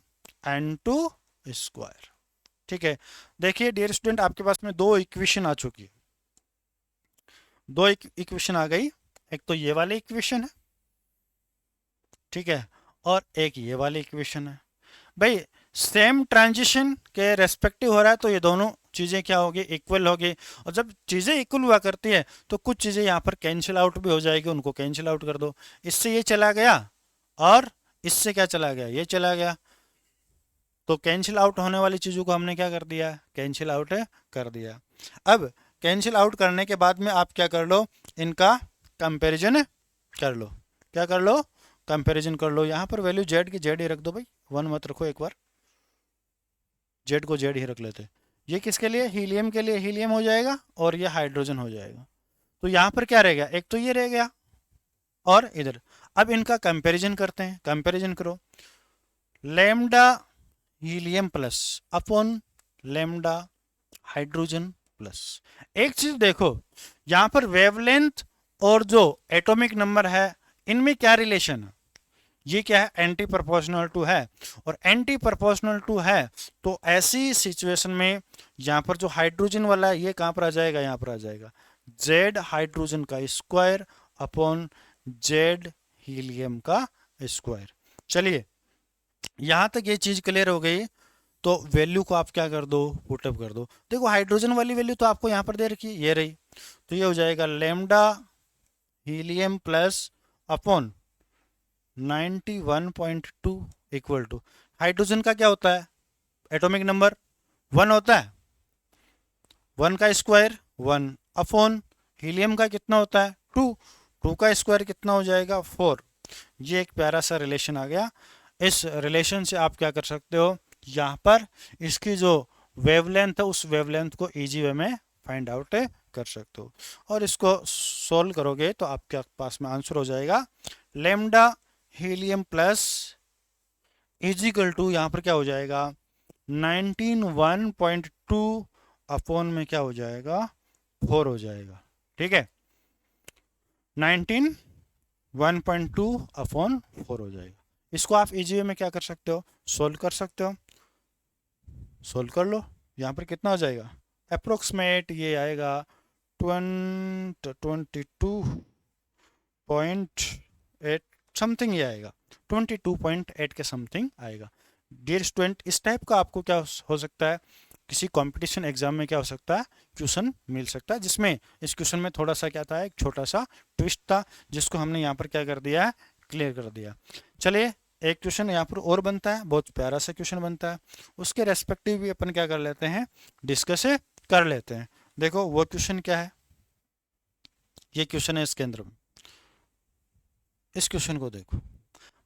n2 square, ठीक है। देखिए डियर स्टूडेंट, आपके पास में दो इक्वेशन आ चुकी है, दो इक्वेशन आ गई, एक तो ये वाली इक्वेशन है, ठीक है, और एक ये वाली इक्वेशन है। भाई सेम ट्रांजिशन के रेस्पेक्टिव हो रहा है तो ये दोनों चीजें क्या होगी, इक्वल होगी। और जब चीजें इक्वल हुआ करती है तो कुछ चीजें यहाँ पर कैंसिल आउट भी हो जाएगी, उनको कैंसिल आउट कर दो। इससे ये चला गया और इससे क्या चला गया, ये चला गया, तो कैंसिल आउट होने वाली चीज़ों को हमने क्या कर दिया, कैंसिल आउट कर दिया। अब कैंसिल आउट करने के बाद में आप क्या कर लो, इनका कंपैरिजन कर लो, क्या कर लो, कंपैरिजन कर लो। यहाँ पर वैल्यू जेड की जेड ही रख दो भाई, 1 मत रखो, एक बार जेड को जेड ही रख लेते। ये किसके लिए, हीलियम के लिए हीलियम हो जाएगा और ये हाइड्रोजन हो जाएगा। तो यहाँ पर क्या रह गया, एक तो ये रह गया और इधर। अब इनका कंपैरिजन करते हैं, कंपैरिजन करो, lambda helium plus upon lambda hydrogen plus. एक चीज देखो, यहां पर वेवलेंथ और जो एटॉमिक नंबर है इनमें क्या रिलेशन है, ये क्या है, एंटी प्रोपोर्शनल टू है, और एंटी प्रोपोर्शनल टू है तो ऐसी सिचुएशन में यहां पर जो हाइड्रोजन वाला है ये कहां पर आ जाएगा, यहां पर आ जाएगा जेड हाइड्रोजन का स्क्वायर अपॉन जेड हीलियम का स्क्वायर। चलिए यहां तक ये चीज क्लियर हो गई, तो वैल्यू को आप क्या कर दो, पुटअप कर दो। देखो हाइड्रोजन वाली वैल्यू तो आपको यहां पर दे रखी है, ये रही, तो ये हो जाएगा lambda helium plus upon 91.2 equal to, hydrogen का क्या होता है, एटॉमिक नंबर 1 होता है, 1 का स्क्वायर 1 अपॉन हीलियम का कितना होता है 2, 2 का स्क्वायर कितना हो जाएगा 4। ये एक प्यारा सा रिलेशन आ गया। इस रिलेशन से आप क्या कर सकते हो, यहाँ पर इसकी जो वेवलेंथ है उस वेवलेंथ को इजी वे में फाइंड आउट कर सकते हो, और इसको सोल्व करोगे तो आपके पास में आंसर हो जाएगा lambda helium plus equal to, यहाँ पर क्या हो जाएगा 19.1.2 अपॉन में क्या हो जाएगा 4 हो जाएगा, ठीक है, 19.1.2 अपॉन 4 हो जाएगा। इसको आप इजी वे में क्या कर सकते हो, सोल्व कर सकते हो, सोल्व कर लो। यहाँ पर कितना हो जाएगा, अप्रोक्सीमेट ये आएगा 22.8 समथिंग, ये आएगा 22.8 के समथिंग आएगा। डियर स्टूडेंट, इस टाइप का आपको क्या हो सकता है, किसी कंपटीशन एग्जाम में क्या हो सकता है, क्वेश्चन मिल सकता है, जिसमें इस क्वेश्चन में थोड़ा सा क्या था, एक छोटा सा ट्विस्ट था जिसको हमने यहाँ पर क्या कर दिया है, क्लियर कर दिया। चलिए एक क्वेश्चन यहाँ पर और बनता है, बहुत प्यारा सा क्वेश्चन बनता है, उसके रेस्पेक्टिव भी अपन क्या कर लेते हैं, डिस्कस कर लेते हैं। देखो वो क्वेश्चन क्या है, ये क्वेश्चन है इसके अंदर, इस क्वेश्चन को देखो,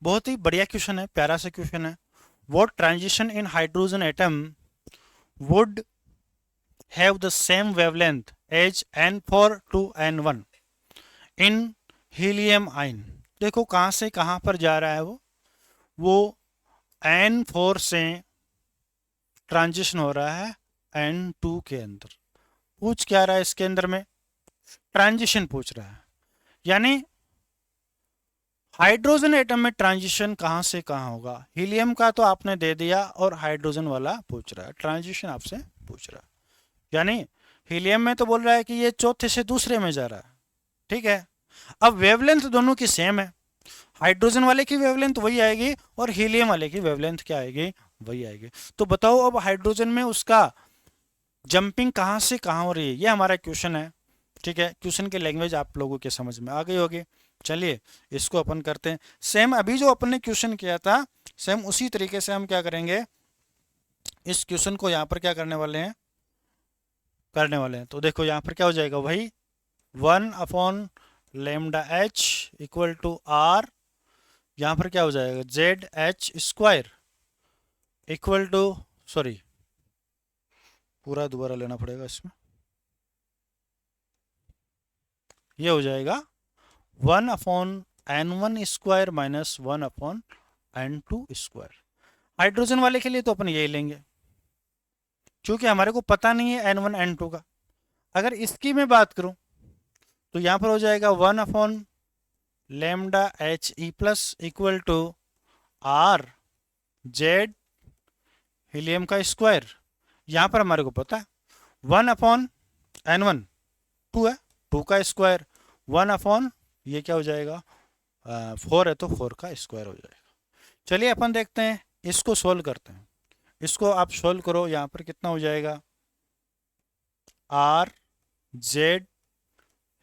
बहुत ही बढ़िया क्वेश्चन है, प्यारा सा क्वेश्चन है। What transition in hydrogen atom would have the same wavelength as N4 to N1 in helium ion. देखो कहाँ से कहाँ पर जा रहा है वो N4 से ट्रांजिशन हो रहा है N2 के अंदर। पूछ क्या रहा है इसके अंदर में, ट्रांजिशन पूछ रहा है, यानी हाइड्रोजन एटम में ट्रांजिशन कहां से कहां होगा। हीलियम का तो आपने दे दिया और हाइड्रोजन वाला पूछ रहा है, ट्रांजिशन आपसे पूछ रहा है, यानी हीलियम में तो बोल रहा है कि ये चौथे से दूसरे में जा रहा है, ठीक है। अब वेवलेंथ दोनों की सेम है, हाइड्रोजन वाले की वेवलेंथ वही आएगी और हीलियम वाले की वेवलेंथ क्या आएगी, वही आएगी। तो बताओ अब हाइड्रोजन में उसका जंपिंग कहां से कहां हो रही है, ये हमारा क्वेश्चन है, ठीक है। क्वेश्चन की लैंग्वेज आप लोगों के समझ में आ गई होगी। चलिए इसको अपन करते हैं, सेम अभी जो अपन ने क्वेश्चन किया था सेम उसी तरीके से हम क्या करेंगे, इस क्वेश्चन को यहाँ पर क्या करने वाले हैं। तो देखो यहाँ पर क्या हो जाएगा, वही 1/λh इक्वल टू आर, यहाँ पर क्या हो जाएगा Z H square equal to, sorry पूरा दोबारा लेना पड़ेगा इसमें, ये हो जाएगा 1/n1 square minus 1/n2 square. Hydrogen वाले के लिए तो अपन यही लेंगे, क्योंकि हमारे को पता नहीं है n1 n2 का। अगर इसकी मैं बात करूं तो यहाँ पर हो जाएगा 1/λhe plus equal to R Z helium का स्क्वायर। यहाँ पर हमारे को पता है 1/n1 2 है, 2 का स्क्वायर, 1/ ये क्या हो जाएगा 4 है तो 4 का स्क्वायर हो जाएगा। चलिए अपन देखते हैं, इसको सोल्व करते हैं। इसको आप सोल्व करो, यहाँ पर कितना हो जाएगा आर जेड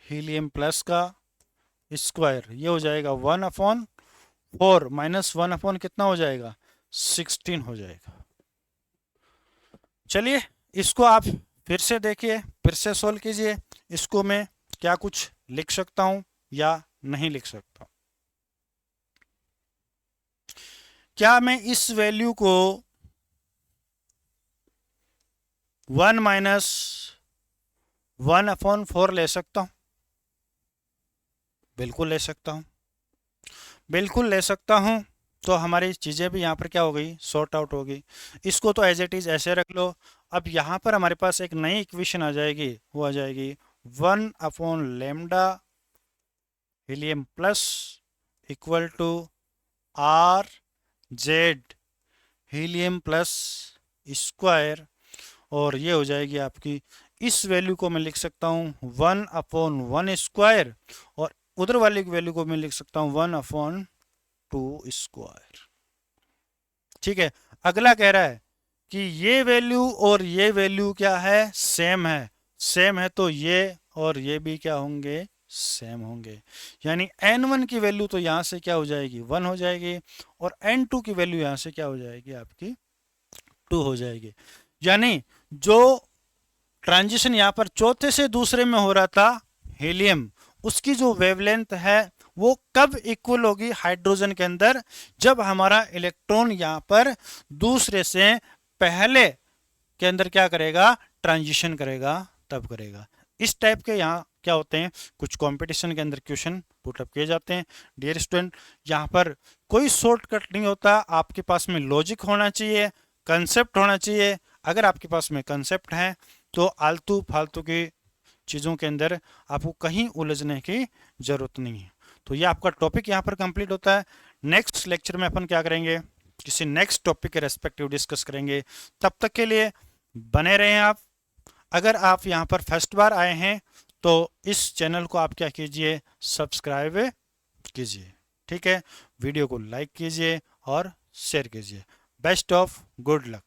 हीलियम प्लस का स्क्वायर, ये हो जाएगा 1/4 माइनस 1/ कितना हो जाएगा 16 हो जाएगा। चलिए इसको आप फिर से देखिए, फिर से सोल्व कीजिए। इसको मैं क्या कुछ लिख सकता हूं या नहीं लिख सकता। क्या मैं इस वैल्यू को 1 माइनस 1/4 ले सकता हूं? बिल्कुल ले सकता हूं, बिल्कुल ले सकता हूं। तो हमारी चीज़ें भी यहाँ पर क्या हो गई सॉर्ट आउट हो गई। इसको तो एज इट इज़ ऐसे रख लो। अब यहाँ पर हमारे पास एक नई इक्वेशन आ जाएगी, वो आ जाएगी 1/λ helium plus equal to R Z helium plus square, और ये हो जाएगी आपकी, इस वैल्यू को मैं लिख सकता हूँ 1/1 स्क्वायर, और उधर वाली वैल्यू को मैं लिख सकता हूँ 1/2 स्क्वायर। ठीक है, अगला कह रहा है कि ये वैल्यू और ये वैल्यू क्या है सेम है, सेम है तो ये और ये भी क्या होंगे सेम होंगे। यानी n1 की वैल्यू तो यहाँ से क्या हो जाएगी 1 हो जाएगी, और n2 की वैल्यू यहाँ से क्या हो जाएगी आपकी 2 हो जाएगी। यानी जो ट्रांजिशन यहाँ पर चौथे से दूसरे में हो रहा था हीलियम, उसकी जो वेवलेंथ है वो कब इक्वल होगी हाइड्रोजन के अंदर, जब हमारा इलेक्ट्रॉन यहाँ पर दूसरे से पहले के अंदर क्या करेगा ट्रांजिशन करेगा, तब करेगा। इस टाइप के यहाँ क्या होते हैं कुछ कंपटीशन के अंदर क्वेश्चन पुटअप किए जाते हैं। डियर स्टूडेंट, यहाँ पर कोई शॉर्टकट नहीं होता, आपके पास में लॉजिक होना चाहिए, कंसेप्ट होना चाहिए। अगर आपके पास में कंसेप्ट है तो आलतू फालतू की चीज़ों के अंदर आपको कहीं उलझने की ज़रूरत नहीं है। तो ये आपका टॉपिक यहाँ पर कंप्लीट होता है। नेक्स्ट लेक्चर में अपन क्या करेंगे, किसी नेक्स्ट टॉपिक के रेस्पेक्टिव डिस्कस करेंगे। तब तक के लिए बने रहें आप। अगर आप यहाँ पर फर्स्ट बार आए हैं तो इस चैनल को आप क्या कीजिए सब्सक्राइब कीजिए। ठीक है, वीडियो को लाइक कीजिए और शेयर कीजिए। Best of good luck.